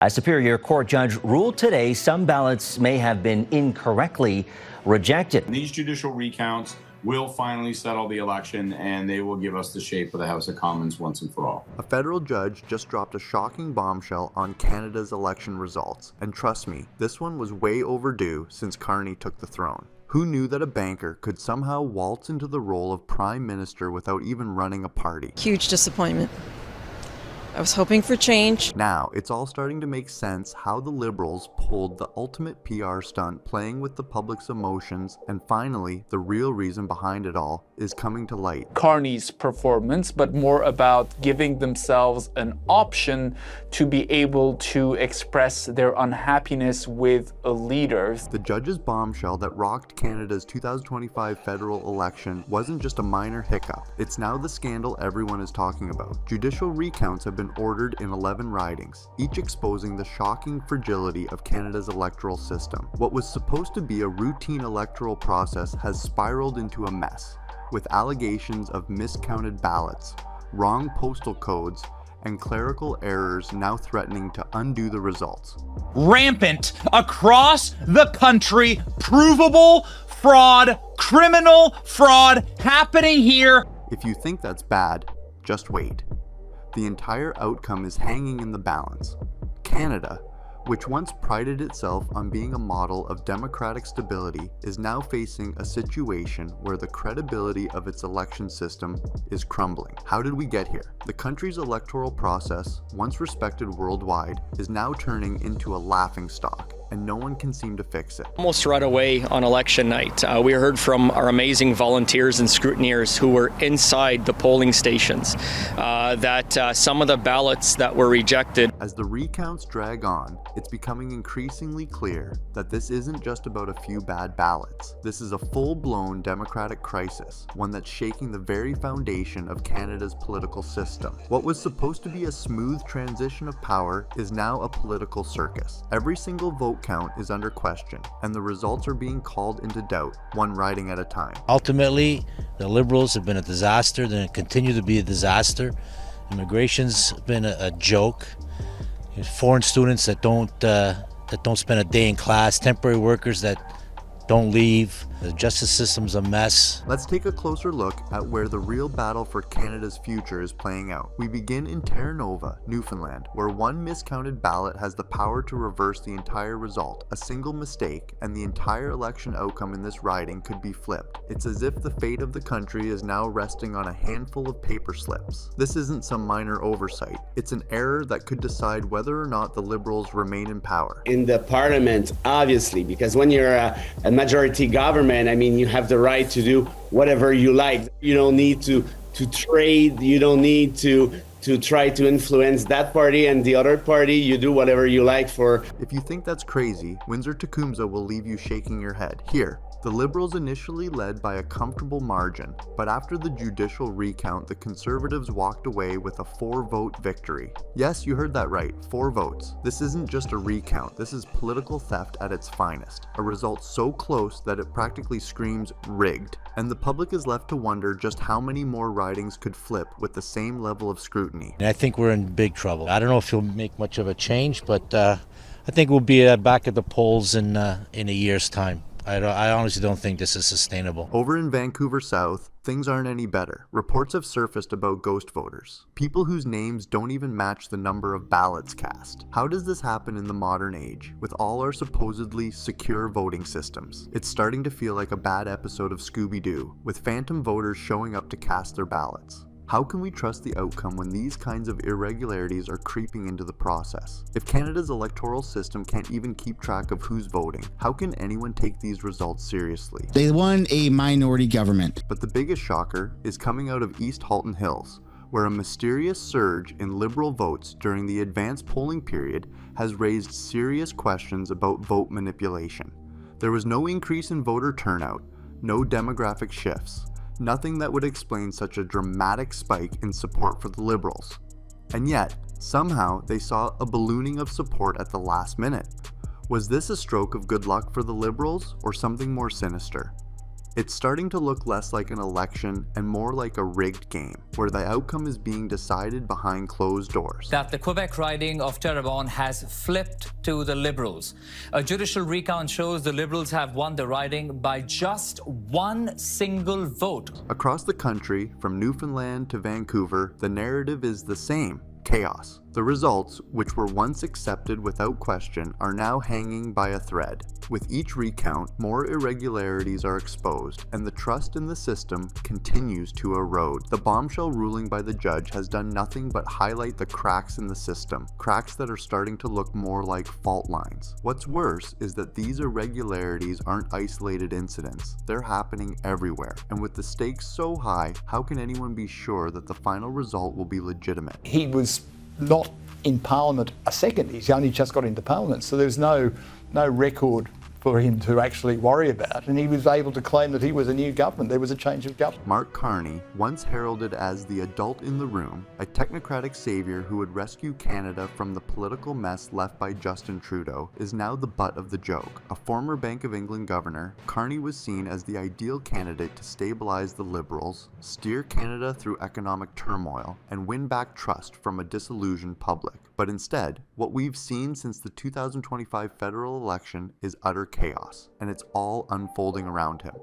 A Superior Court judge ruled today some ballots may have been incorrectly rejected. These judicial recounts will finally settle the election, and they will give us the shape of the House of Commons once and for all. A federal judge just dropped a shocking bombshell on Canada's election results. And trust me, this one was way overdue since Carney took the throne. Who knew that a banker could somehow waltz into the role of prime minister without even running a party? Huge disappointment. I was hoping for change. Now, it's all starting to make sense how the Liberals pulled the ultimate PR stunt, playing with the public's emotions, and finally, the real reason behind it all is coming to light. Carney's performance, but more about giving themselves an option to be able to express their unhappiness with a leader. The judge's bombshell that rocked Canada's 2025 federal election wasn't just a minor hiccup. It's now the scandal everyone is talking about. Judicial recounts have been ordered in 11 ridings, each exposing the shocking fragility of Canada's electoral system. What was supposed to be a routine electoral process has spiraled into a mess, with allegations of miscounted ballots, wrong postal codes, and clerical errors now threatening to undo the results. Rampant across the country, provable fraud, criminal fraud happening here. If you think that's bad, just wait. The entire outcome is hanging in the balance. Canada, which once prided itself on being a model of democratic stability, is now facing a situation where the credibility of its election system is crumbling. How did we get here? The country's electoral process, once respected worldwide, is now turning into a laughingstock, and no one can seem to fix it. Almost right away on election night, we heard from our amazing volunteers and scrutineers who were inside the polling stations that some of the ballots that were rejected. As the recounts drag on, it's becoming increasingly clear that this isn't just about a few bad ballots. This is a full-blown democratic crisis, one that's shaking the very foundation of Canada's political system. What was supposed to be a smooth transition of power is now a political circus. Every single vote count is under question, and the results are being called into doubt, one riding at a time. Ultimately, the Liberals have been a disaster. They're going to continue to be a disaster. Immigration's been a joke. Foreign students that don't spend a day in class, temporary workers that don't leave. The justice system's a mess. Let's take a closer look at where the real battle for Canada's future is playing out. We begin in Terra Nova, Newfoundland, where one miscounted ballot has the power to reverse the entire result. A single mistake, and the entire election outcome in this riding could be flipped. It's as if the fate of the country is now resting on a handful of paper slips. This isn't some minor oversight. It's an error that could decide whether or not the Liberals remain in power. In the parliament, obviously, because when you're a majority government, I mean, you have the right to do whatever you like. You don't need to trade. You don't need to try to influence that party and the other party. You do whatever you like for. If you think that's crazy, Windsor-Tecumseh will leave you shaking your head. Here, the Liberals initially led by a comfortable margin, but after the judicial recount, the Conservatives walked away with a 4-vote victory. Yes, you heard that right, 4 votes. This isn't just a recount, this is political theft at its finest. A result so close that it practically screams rigged. And the public is left to wonder just how many more ridings could flip with the same level of scrutiny. And I think we're in big trouble. I don't know if he'll make much of a change, but I think we'll be back at the polls in a year's time. I honestly don't think this is sustainable. Over in Vancouver South, things aren't any better. Reports have surfaced about ghost voters, people whose names don't even match the number of ballots cast. How does this happen in the modern age, with all our supposedly secure voting systems? It's starting to feel like a bad episode of Scooby-Doo, with phantom voters showing up to cast their ballots. How can we trust the outcome when these kinds of irregularities are creeping into the process? If Canada's electoral system can't even keep track of who's voting, how can anyone take these results seriously? They won a minority government. But the biggest shocker is coming out of East Halton Hills, where a mysterious surge in Liberal votes during the advanced polling period has raised serious questions about vote manipulation. There was no increase in voter turnout, no demographic shifts. Nothing that would explain such a dramatic spike in support for the Liberals. And yet, somehow they saw a ballooning of support at the last minute. Was this a stroke of good luck for the Liberals, or something more sinister? It's starting to look less like an election and more like a rigged game, where the outcome is being decided behind closed doors. That the Quebec riding of Terrebonne has flipped to the Liberals. A judicial recount shows the Liberals have won the riding by just one single vote. Across the country, from Newfoundland to Vancouver, the narrative is the same: chaos. The results, which were once accepted without question, are now hanging by a thread. With each recount, more irregularities are exposed, and the trust in the system continues to erode. The bombshell ruling by the judge has done nothing but highlight the cracks in the system, cracks that are starting to look more like fault lines. What's worse is that these irregularities aren't isolated incidents. They're happening everywhere, and with the stakes so high, how can anyone be sure that the final result will be legitimate? He was not in Parliament a second. He's only just got into Parliament, so there's no record for him to actually worry about, and he was able to claim that he was a new government. There was a change of government. Mark Carney, once heralded as the adult in the room, a technocratic savior who would rescue Canada from the political mess left by Justin Trudeau, is now the butt of the joke. A former Bank of England governor, Carney was seen as the ideal candidate to stabilize the Liberals, steer Canada through economic turmoil, and win back trust from a disillusioned public. But instead, what we've seen since the 2025 federal election is utter chaos, and it's all unfolding around him.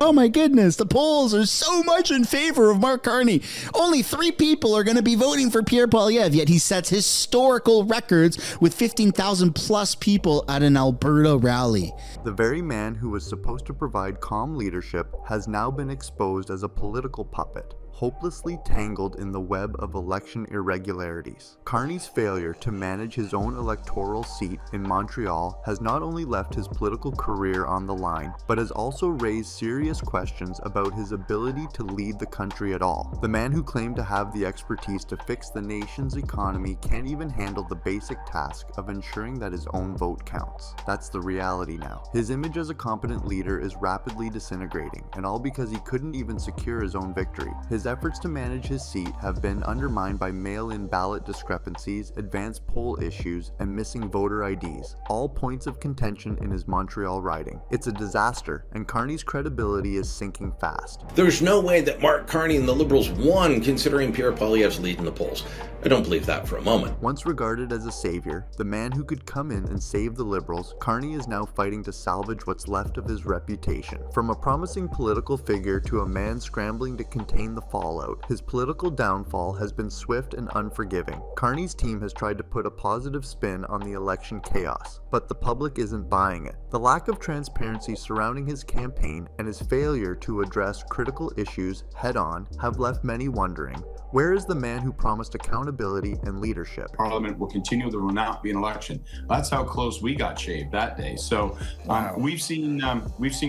Oh my goodness, the polls are so much in favor of Mark Carney. Only 3 people are going to be voting for Pierre Poilievre, yet he sets historical records with 15,000 plus people at an Alberta rally. The very man who was supposed to provide calm leadership has now been exposed as a political puppet, hopelessly tangled in the web of election irregularities. Carney's failure to manage his own electoral seat in Montreal has not only left his political career on the line, but has also raised serious questions about his ability to lead the country at all. The man who claimed to have the expertise to fix the nation's economy can't even handle the basic task of ensuring that his own vote counts. That's the reality now. His image as a competent leader is rapidly disintegrating, and all because he couldn't even secure his own victory. His efforts to manage his seat have been undermined by mail-in ballot discrepancies, advanced poll issues, and missing voter IDs, all points of contention in his Montreal riding. It's a disaster, and Carney's credibility is sinking fast. There's no way that Mark Carney and the Liberals won considering Pierre Poilievre's lead in the polls. I don't believe that for a moment. Once regarded as a savior, the man who could come in and save the Liberals, Carney is now fighting to salvage what's left of his reputation. From a promising political figure to a man scrambling to contain the fallout, his political downfall has been swift and unforgiving. Carney's team has tried to put a positive spin on the election chaos, but the public isn't buying it. The lack of transparency surrounding his campaign and his failure to address critical issues head-on have left many wondering, where is the man who promised accountability and leadership? Parliament will continue. There will not be an election. That's how close we got shaved that day. So we've seen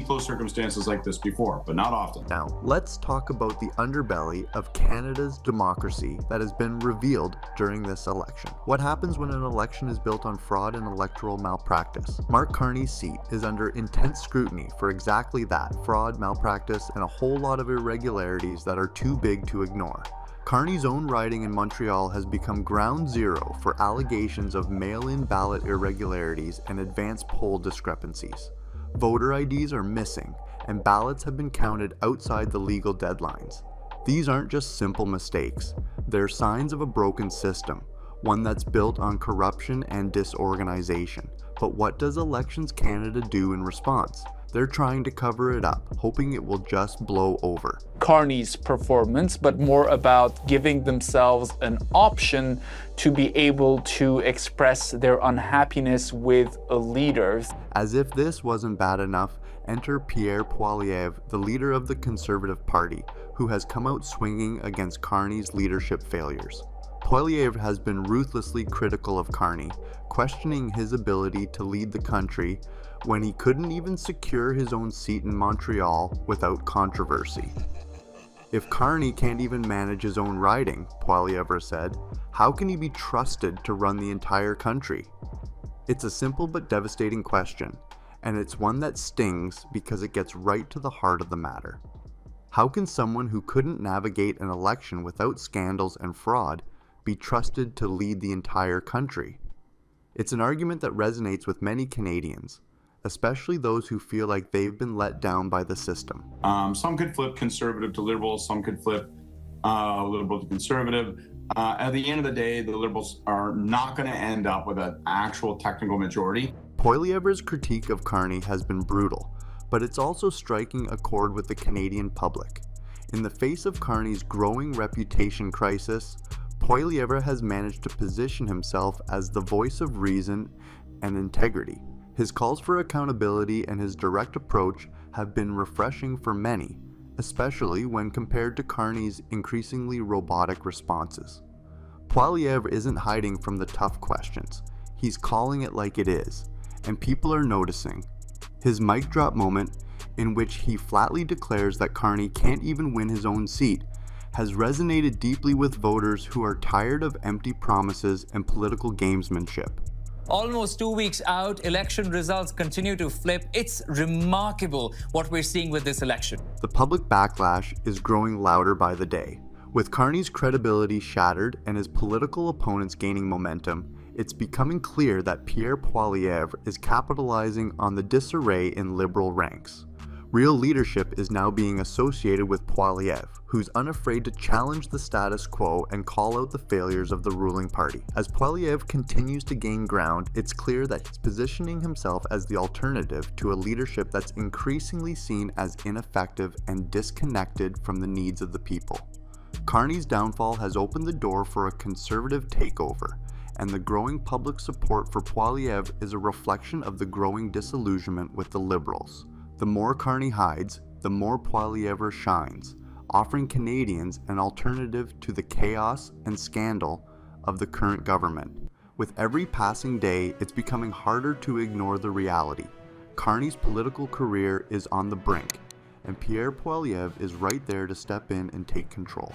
close circumstances like this before, but not often. Now, let's talk about the underbelly of Canada's democracy that has been revealed during this election. What happens when an election is built on fraud and electoral malpractice? Mark Carney's seat is under intense scrutiny for exactly that: fraud, malpractice, and a whole lot of irregularities that are too big to ignore. Carney's own riding in Montreal has become ground zero for allegations of mail-in ballot irregularities and advanced poll discrepancies. Voter IDs are missing, and ballots have been counted outside the legal deadlines. These aren't just simple mistakes. They're signs of a broken system, one that's built on corruption and disorganization. But what does Elections Canada do in response? They're trying to cover it up, hoping it will just blow over. Carney's performance, but more about giving themselves an option to be able to express their unhappiness with a leader. As if this wasn't bad enough, enter Pierre Poilievre, the leader of the Conservative Party, who has come out swinging against Carney's leadership failures. Poilievre has been ruthlessly critical of Carney, questioning his ability to lead the country when he couldn't even secure his own seat in Montreal without controversy. If Carney can't even manage his own riding, Poilievre said, how can he be trusted to run the entire country? It's a simple but devastating question, and it's one that stings because it gets right to the heart of the matter. How can someone who couldn't navigate an election without scandals and fraud be trusted to lead the entire country? It's an argument that resonates with many Canadians, especially those who feel like they've been let down by the system. Some could flip conservative to liberal, some could flip liberal to conservative. At the end of the day, the liberals are not going to end up with an actual technical majority. Poilievre's critique of Carney has been brutal, but it's also striking a chord with the Canadian public. In the face of Carney's growing reputation crisis, Poilievre has managed to position himself as the voice of reason and integrity. His calls for accountability and his direct approach have been refreshing for many, especially when compared to Carney's increasingly robotic responses. Poilievre isn't hiding from the tough questions. He's calling it like it is, and people are noticing. His mic drop moment, in which he flatly declares that Carney can't even win his own seat, has resonated deeply with voters who are tired of empty promises and political gamesmanship. Almost 2 weeks out, election results continue to flip. It's remarkable what we're seeing with this election. The public backlash is growing louder by the day. With Carney's credibility shattered and his political opponents gaining momentum, it's becoming clear that Pierre Poilievre is capitalizing on the disarray in Liberal ranks. Real leadership is now being associated with Poilievre, who's unafraid to challenge the status quo and call out the failures of the ruling party. As Poilievre continues to gain ground, it's clear that he's positioning himself as the alternative to a leadership that's increasingly seen as ineffective and disconnected from the needs of the people. Carney's downfall has opened the door for a conservative takeover, and the growing public support for Poilievre is a reflection of the growing disillusionment with the Liberals. The more Carney hides, the more Poilievre shines, offering Canadians an alternative to the chaos and scandal of the current government. With every passing day, it's becoming harder to ignore the reality. Carney's political career is on the brink, and Pierre Poilievre is right there to step in and take control.